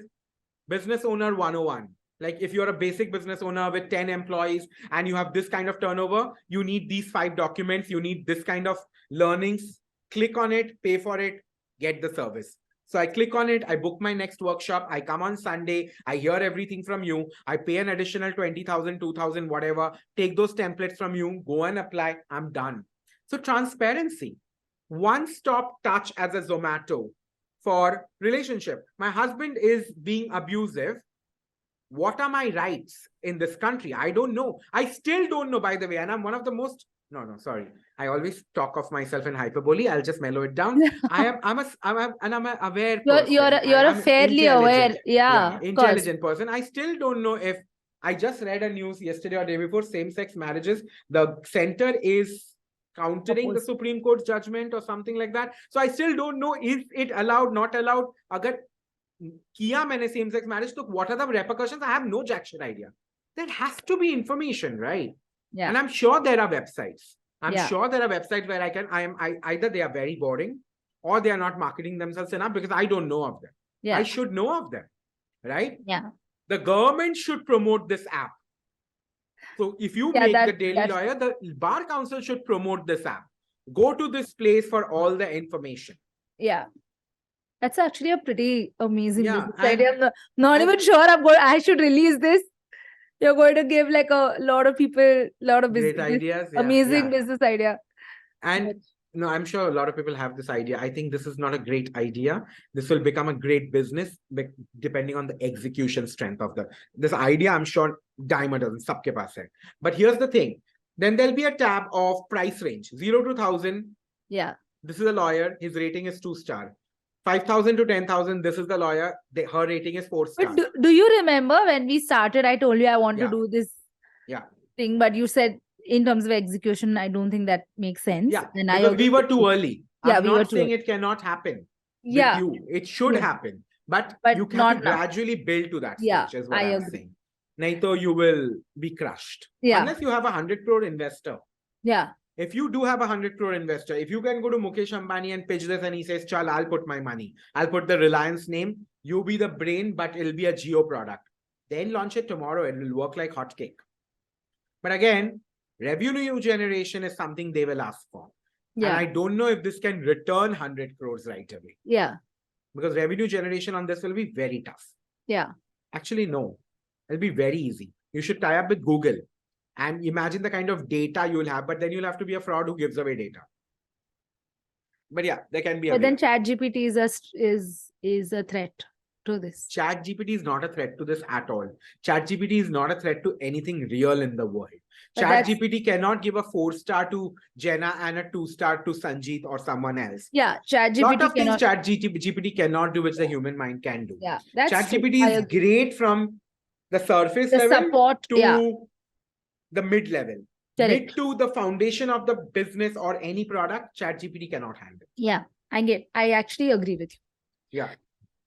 business owner 101. Like if you're a basic business owner with 10 employees and you have this kind of turnover, you need these 5 documents, you need this kind of learnings. Click on it, pay for it, get the service. So I click on it, I book my next workshop, I come on Sunday, I hear everything from you, I pay an additional 20,000, 2,000, whatever, take those templates from you, go and apply, I'm done. So transparency, one-stop touch as a Zomato for relationship. My husband is being abusive. What are my rights in this country? I don't know. I still don't know, by the way. And I'm one of the most, no, sorry. I always talk of myself in hyperbole. I'll just mellow it down. I'm an aware person. You're a fairly aware, intelligent person. I still don't know if I just read a news yesterday or day before, same-sex marriages. The center is countering the Supreme Court's judgment or something like that. So I still don't know, is it allowed, not allowed? Agar kiya maine same-sex marriage, so what are the repercussions? I have no jack shit idea. There has to be information, right? Yeah. And I'm sure there are websites. I'm sure there are websites where I either they are very boring or they are not marketing themselves enough because I don't know of them. Yeah. I should know of them, right? Yeah. The government should promote this app. So if you make the Daily Lawyer, the Bar Council should promote this app. Go to this place for all the information. Yeah. That's actually a pretty amazing business idea. I'm not even sure I should release this. You're going to give like a lot of people, a lot of great ideas. Amazing business idea. And no, I'm sure a lot of people have this idea. I think this is not a great idea. This will become a great business depending on the execution strength of this idea. I'm sure dime a dozen, sabke paas hai. But here's the thing. Then there'll be a tab of price range, 0 to 1,000. Yeah. This is a lawyer. His rating is 2-star. 5,000 to 10,000. This is the lawyer. Her rating is 4 But stars. do you remember when we started, I told you I want to Yeah. do this Yeah. thing, but you said in terms of execution, I don't think that makes sense. Yeah. And I Because we agree were with too you. early. Yeah, I'm we were not too saying early. it cannot happen with Yeah. you. It should Yes. happen. But But you have not to now. gradually build to that Yeah, stage, is what I I'm agree. saying. Naito, you will be crushed. Yeah. Unless you have 100 crore investor. Yeah. If you do have 100 crore investor, if you can go to Mukesh Ambani and pitch this and he says, Chal, I'll put my money. I'll put the Reliance name. You be the brain, but it'll be a Geo product. Then launch it tomorrow. It will work like hotcake. But again, revenue generation is something they will ask for. Yeah. And I don't know if this can return 100 crores right away. Yeah. Because revenue generation on this will be very tough. Yeah. Actually, no. It'll be very easy. You should tie up with Google and imagine the kind of data you'll have, but then you'll have to be a fraud who gives away data. But yeah, there can be a But then way. ChatGPT is a threat to this. ChatGPT is not a threat to this at all. ChatGPT is not a threat to anything real in the world. But that's- ChatGPT cannot give a 4-star to Jenna and a 2-star to Sanjeet or someone else. Yeah, Lot ChatGPT of things cannot. ChatGPT cannot do, which the human mind can do. Yeah, that's true. ChatGPT I is agree. great from the surface The level support, to yeah. the mid level. Correct. Mid to the foundation of the business or any product, ChatGPT cannot handle. Yeah, I actually agree with you. Yeah.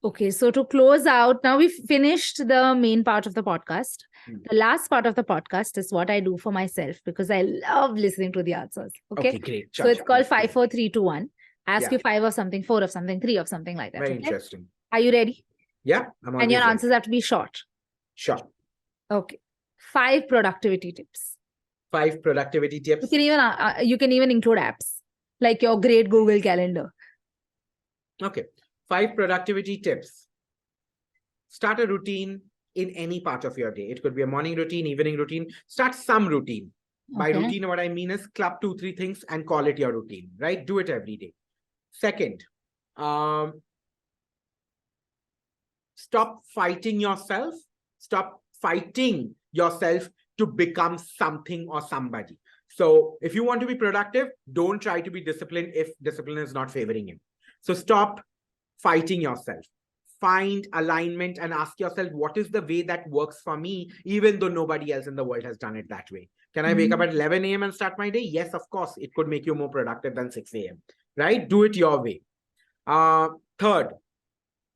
Okay, so to close out, now we've finished the main part of the podcast. The last part of the podcast is what I do for myself because I love listening to the answers. Okay, great. so it's called 5, Great. 4, 3, 2, 1. Ask Yeah. you 5 of something, 4 of something, 3 of something like that. Very okay? interesting. Are you ready? Yeah, I'm And your always answers have to be short. Sure. Okay. 5 productivity tips. 5 productivity tips. You can even include apps like your great Google Calendar. Okay. 5 productivity tips. Start a routine in any part of your day. It could be a morning routine, evening routine. Start some routine. By Okay. routine, what I mean is club 2, 3 things and call it your routine, right? Do it every day. Second, stop fighting yourself. Stop fighting yourself to become something or somebody. So if you want to be productive, don't try to be disciplined if discipline is not favoring you. So stop fighting yourself. Find alignment and ask yourself, what is the way that works for me, even though nobody else in the world has done it that way? Can I wake up at 11 a.m. and start my day? Yes, of course. It could make you more productive than 6 a.m. Right? Do it your way. Third,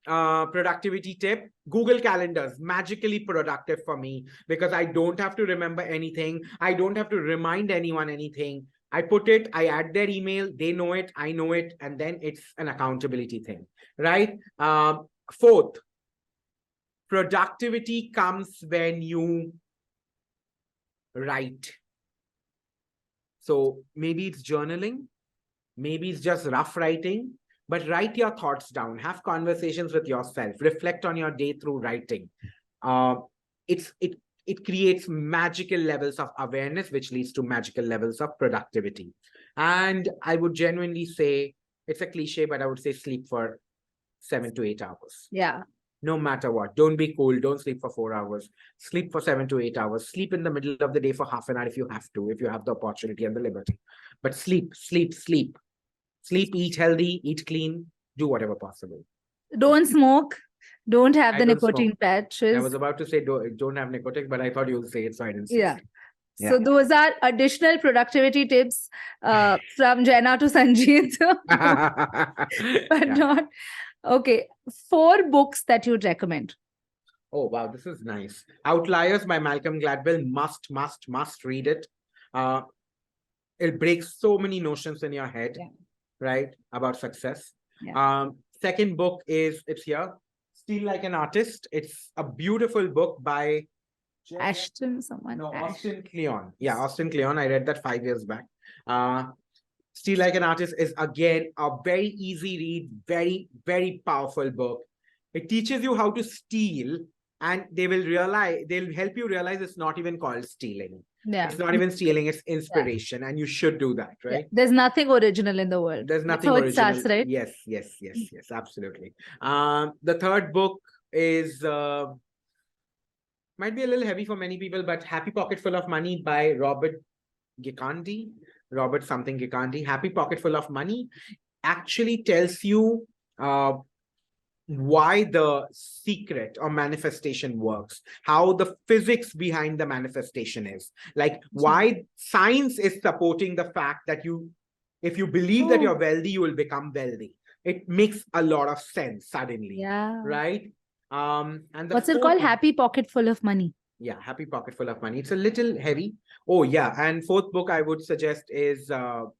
productivity tip, Google Calendars, magically productive for me because I don't have to remember anything. I don't have to remind anyone anything. I put it, I add their email, they know it, I know it, and then it's an accountability thing, right? Fourth, productivity comes when you write. So maybe it's journaling, maybe it's just rough writing, but write your thoughts down, have conversations with yourself, reflect on your day through writing. It creates magical levels of awareness, which leads to magical levels of productivity. And I would genuinely say, it's a cliche, but I would say sleep for 7 to 8 hours. Yeah. No matter what. Don't be cool. Don't sleep for 4 hours. Sleep for 7 to 8 hours. Sleep in the middle of the day for half an hour if you have to, if you have the opportunity and the liberty. But sleep, sleep, sleep. Sleep, eat healthy, eat clean, do whatever possible. Don't smoke. Don't have I the don't nicotine smoke. patches. I was about to say don't have nicotine, but I thought you would say it, so I didn't say it. Yeah. So those are additional productivity tips from Jenna to Sanjeet. But not. Okay. 4 books that you'd recommend. Oh, wow. This is nice. Outliers by Malcolm Gladwell. Must read it. It breaks so many notions in your head, right? About success. Yeah. Second book is, it's here, Steal Like an Artist. It's a beautiful book by Austin Kleon. Yeah, Austin Kleon. I read that 5 years back. Steal Like an Artist is again a very easy read, very, very powerful book. It teaches you how to steal, and they'll help you realize it's not even called stealing. Yeah. It's not even stealing, it's inspiration, and you should do that, right? Yeah. There's nothing original in the world. There's nothing That's how original. it starts, right? Yes, absolutely. The third book is might be a little heavy for many people, but Happy Pocket Full of Money by Robert something Gikandi. Happy Pocket Full of Money actually tells you why the secret or manifestation works, how the physics behind the manifestation is, like why science is supporting the fact that if you believe that Oh, you're wealthy, you will become wealthy. It makes a lot of sense suddenly, yeah. right? And the What's it fourth called? Happy Pocket Full of Money. yeah, Happy Pocket Full of Money. It's a little heavy. Oh yeah, and fourth book I would suggest is Brené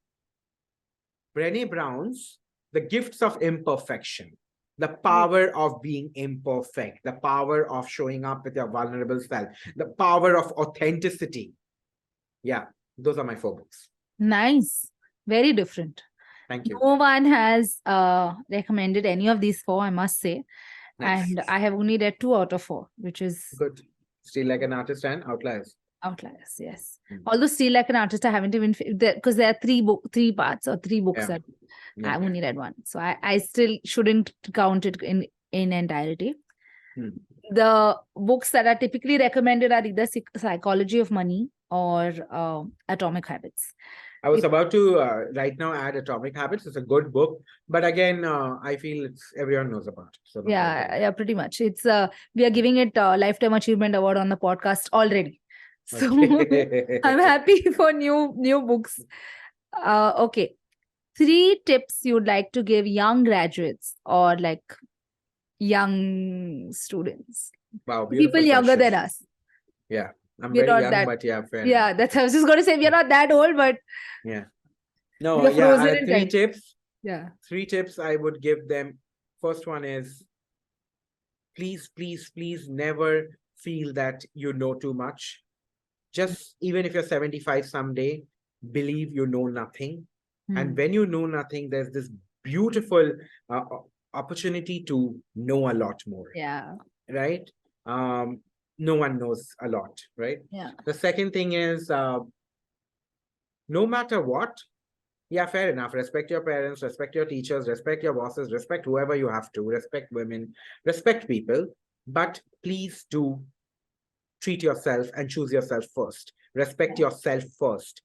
Brown's The Gifts of Imperfection. The power of being imperfect, the power of showing up with your vulnerable self, the power of authenticity. Yeah, those are my 4 books. Nice. Very different. Thank you. No one has recommended any of these 4, I must say. Nice. And I have only read 2 out of 4, which is Good. Still Like an Artist and Outliers. Outliers. Yes. Mm. Although Still Like an Artist, I haven't even because there are 3 parts or 3 books Yeah. that Yeah. I've only read 1. So I still shouldn't count it in entirety. Hmm. The books that are typically recommended are either Psychology of Money or Atomic Habits. I was about to right now add Atomic Habits. It's a good book, but again, I feel everyone knows about it. So Yeah, pretty much. It's we are giving it a Lifetime Achievement Award on the podcast already. So okay. I'm happy for new books. Okay. 3 tips you'd like to give young graduates or like young students. Wow, People beautiful younger question. than us. Yeah, I'm We're very not young, that. but yeah, fair Yeah, enough. that's I was just going to say we're not that old, but Yeah. No, we're yeah, frozen in 3 time. tips. Yeah. 3 tips I would give them. First one is please, please, please never feel that you know too much. Just even if you're 75 someday, believe you know nothing. And when you know nothing, there's this beautiful opportunity to know a lot more. Yeah. Right? No one knows a lot, right? Yeah. The second thing is no matter what, yeah, fair enough. Respect your parents, respect your teachers, respect your bosses, respect whoever you have to, respect women, respect people. But please do treat yourself and choose yourself first. Respect yourself first.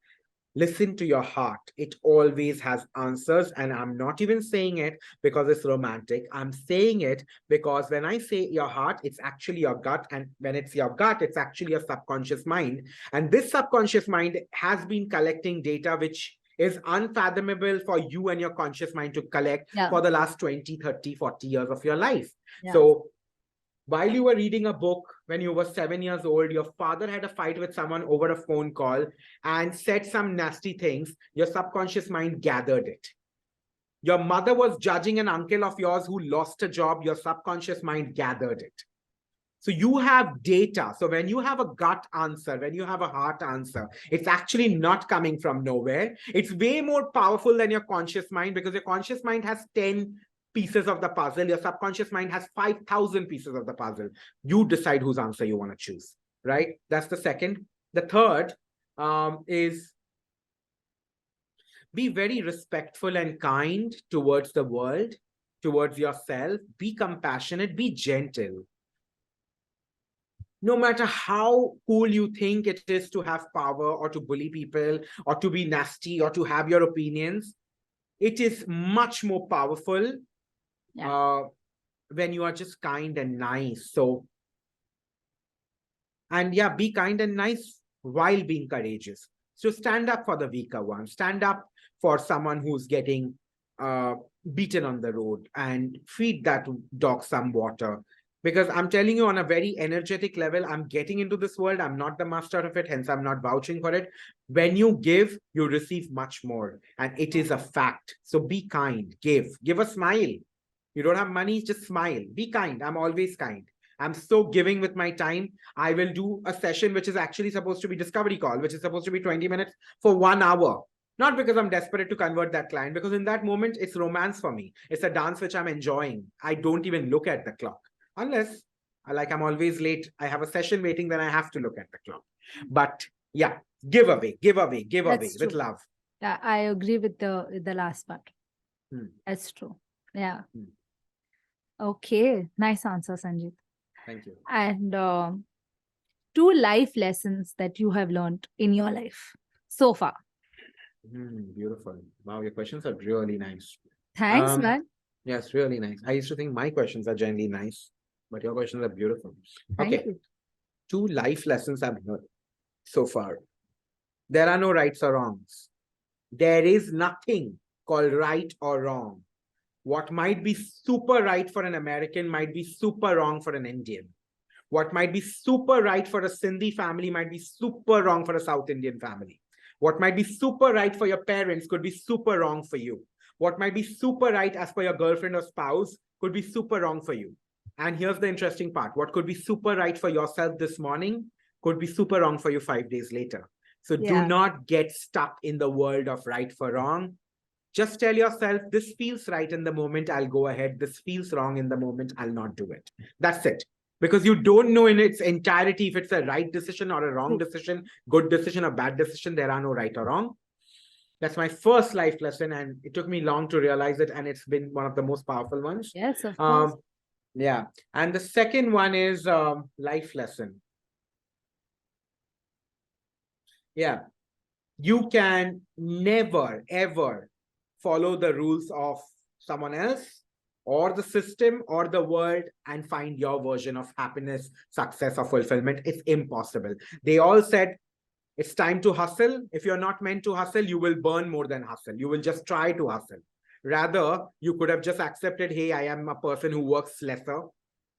Listen to your heart. It always has answers. And I'm not even saying it because it's romantic. I'm saying it because when I say your heart, it's actually your gut. And when it's your gut, it's actually your subconscious mind. And this subconscious mind has been collecting data which is unfathomable for you and your conscious mind to collect for the last 20, 30, 40 years of your life. Yeah. So while you were reading a book when you were 7 years old, your father had a fight with someone over a phone call and said some nasty things. Your subconscious mind gathered it. Your mother was judging an uncle of yours who lost a job. Your subconscious mind gathered it. So you have data. So when you have a gut answer, when you have a heart answer, it's actually not coming from nowhere. It's way more powerful than your conscious mind because your conscious mind has 10 pieces of the puzzle. Your subconscious mind has 5,000 pieces of the puzzle. You decide whose answer you want to choose, right? That's the second. The third is be very respectful and kind towards the world, towards yourself. Be compassionate, be gentle. No matter how cool you think it is to have power or to bully people or to be nasty or to have your opinions, it is much more powerful when you are just kind and nice. So, and yeah, be kind and nice while being courageous. So stand up for the weaker one. Stand up for someone who's getting beaten on the road and feed that dog some water. Because I'm telling you on a very energetic level, I'm getting into this world. I'm not the master of it, hence I'm not vouching for it. When you give, you receive much more. And it is a fact. So be kind, give a smile. You don't have money, just smile. Be kind. I'm always kind. I'm so giving with my time. I will do a session which is actually supposed to be discovery call, which is supposed to be 20 minutes for 1 hour. Not because I'm desperate to convert that client, because in that moment, it's romance for me. It's a dance which I'm enjoying. I don't even look at the clock. Unless, like I'm always late, I have a session waiting, then I have to look at the clock. But yeah, give away with love. Yeah, I agree with the last part. That's true. Yeah. Okay. Nice answer, Sanjeet. Thank you. And 2 life lessons that you have learned in your life so far. Beautiful. Wow, your questions are really nice. Thanks, man. Yes, really nice. I used to think my questions are generally nice, but your questions are beautiful. Thank Okay, you. 2 life lessons I've heard so far. There are no rights or wrongs. There is nothing called right or wrong. What might be super right for an American might be super wrong for an Indian. What might be super right for a Sindhi family might be super wrong for a South Indian family. What might be super right for your parents could be super wrong for you. What might be super right as per your girlfriend or spouse could be super wrong for you. And here's the interesting part. What could be super right for yourself this morning could be super wrong for you 5 days later. So do Yeah. not get stuck in the world of right for wrong. Just tell yourself, this feels right in the moment, I'll go ahead. This feels wrong in the moment, I'll not do it. That's it. Because you don't know in its entirety if it's a right decision or a wrong True. decision, good decision or bad decision. There are no right or wrong. That's my first life lesson, and it took me long to realize it, and it's been one of the most powerful ones. Yes, of course. Um, yeah. And the second one is life lesson. Yeah. You can never, ever follow the rules of someone else or the system or the world and find your version of happiness, success, or fulfillment. It's impossible. They all said it's time to hustle. If you're not meant to hustle, you will burn more than hustle. You will just try to hustle. Rather, you could have just accepted, hey, I am a person who works lesser.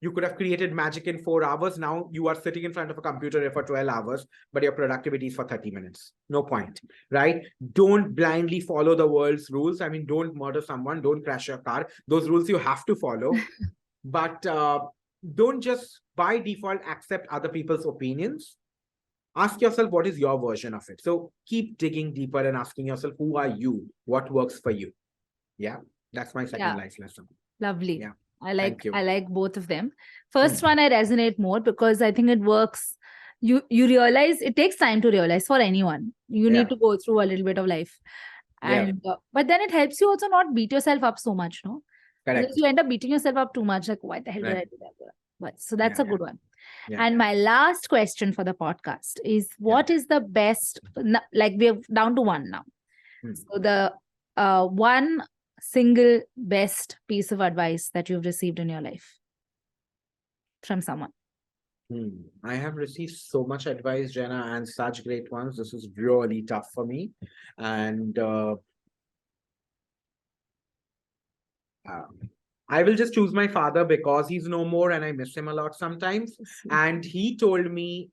You could have created magic in 4 hours. Now you are sitting in front of a computer for 12 hours, but your productivity is for 30 minutes. No point, right? Don't blindly follow the world's rules. I mean, don't murder someone, don't crash your car. Those rules you have to follow, but don't just by default accept other people's opinions. Ask yourself, what is your version of it? So keep digging deeper and asking yourself, who are you? What works for you? Yeah, that's my second Yeah. life lesson. Lovely. Yeah. I Thank you. like both of them. First one I resonate more because I think it works. You realize it takes time to realize for anyone. You Yeah. need to go through a little bit of life. Yeah. And but then it helps you also not beat yourself up so much, no? Because Correct. you end up beating yourself up too much, like why the hell did I Right. do that? But so that's Yeah. a good one. Yeah. And my last question for the podcast is Yeah. what is the best, like we're down to one now. Hmm. So the one single best piece of advice that you've received in your life from someone. I have received so much advice, Jenna, and such great ones. This is really tough for me. And I will just choose my father because he's no more and I miss him a lot sometimes. And he told me,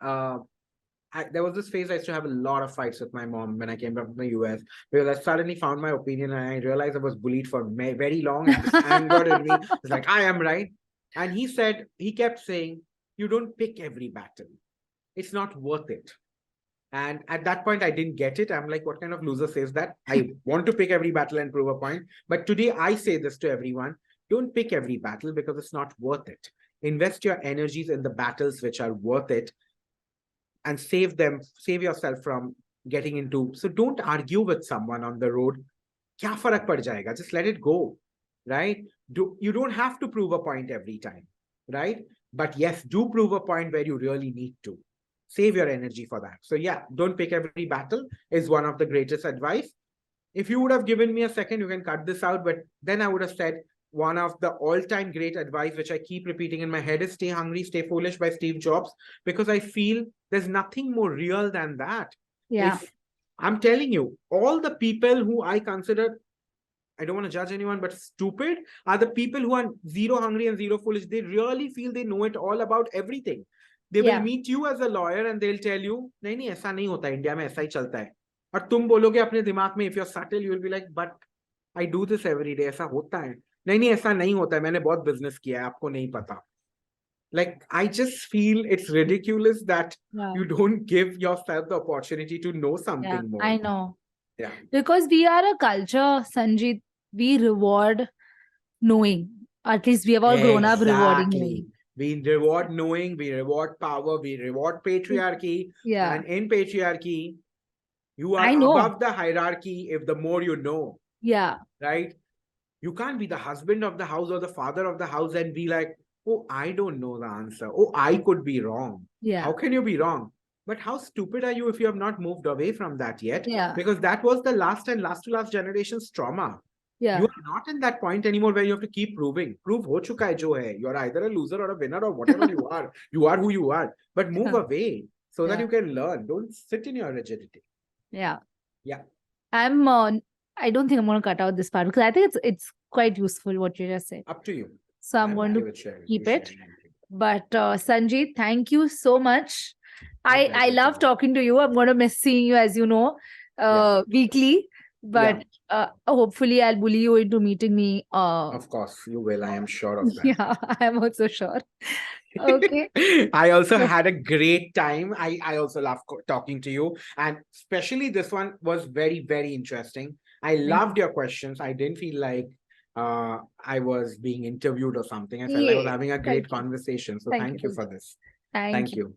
there was this phase I used to have a lot of fights with my mom when I came back from the US because I suddenly found my opinion and I realized I was bullied for very long and this angered in me. It's like, I am right. And he kept saying, you don't pick every battle. It's not worth it. And at that point, I didn't get it. I'm like, what kind of loser says that? I want to pick every battle and prove a point. But today, I say this to everyone, don't pick every battle because it's not worth it. Invest your energies in the battles which are worth it and save yourself from getting into. So don't argue with someone on the road. Kya farak pad jayega? Just let it go, right? You don't have to prove a point every time, right? But yes, do prove a point where you really need to. Save your energy for that. So yeah, don't pick every battle is one of the greatest advice. If you would have given me a second, you can cut this out. But then I would have said one of the all-time great advice, which I keep repeating in my head, is stay hungry, stay foolish by Steve Jobs, because I feel there's nothing more real than that. Yeah. If I'm telling you, all the people who I consider, I don't want to judge anyone, but stupid are the people who are zero hungry and zero foolish. They really feel they know it all about everything. They will meet you as a lawyer and they'll tell you, नहीं नहीं ऐसा नहीं होता India में ऐसा ही चलता है. और तुम बोलोगे अपने दिमाग में, if you're subtle, you will be like, but I do this every day. ऐसा होता है. नहीं नहीं ऐसा नहीं होता है. मैंने बहुत business किया है. आपको नहीं पता. Like, I just feel it's ridiculous that you don't give yourself the opportunity to know something more. I know. Yeah. Because we are a culture, Sanjeet, we reward knowing. At least we have all grown up rewarding knowing. We reward knowing, we reward power, we reward patriarchy. Yeah. And in patriarchy, you are I know. above the hierarchy if the more you know. Yeah. Right? You can't be the husband of the house or the father of the house and be like, oh, I don't know the answer. Oh, I could be wrong. Yeah. How can you be wrong? But how stupid are you if you have not moved away from that yet? Yeah. Because that was the last and last to last generation's trauma. Yeah. You are not in that point anymore where you have to keep proving. Prove ho chuka hai jo hai. You're either a loser or a winner or whatever you are. You are who you are. But move Yeah. away so that Yeah. you can learn. Don't sit in your rigidity. Yeah. Yeah. I'm I don't think I'm going to cut out this part because I think it's quite useful what you just said. Up to you. So I'm I'm going okay to with sharing. keep You it. sharing anything. But Sanjeet, thank you so much. My I pleasure, love Jen. talking to you. I'm going to miss seeing you, as you know, Yeah. weekly. Yeah. But hopefully, I'll bully you into meeting me. Of course, you will. I am sure of that. Yeah, I'm also sure. Okay. I also So, had a great time. I also love talking to you. And especially this one was very, very interesting. I thank loved you. your questions. I didn't feel like I was being interviewed or something. I felt I was Yeah. having a Thank great you. conversation. So Thank you. thank you for this. Thank Thank you. you.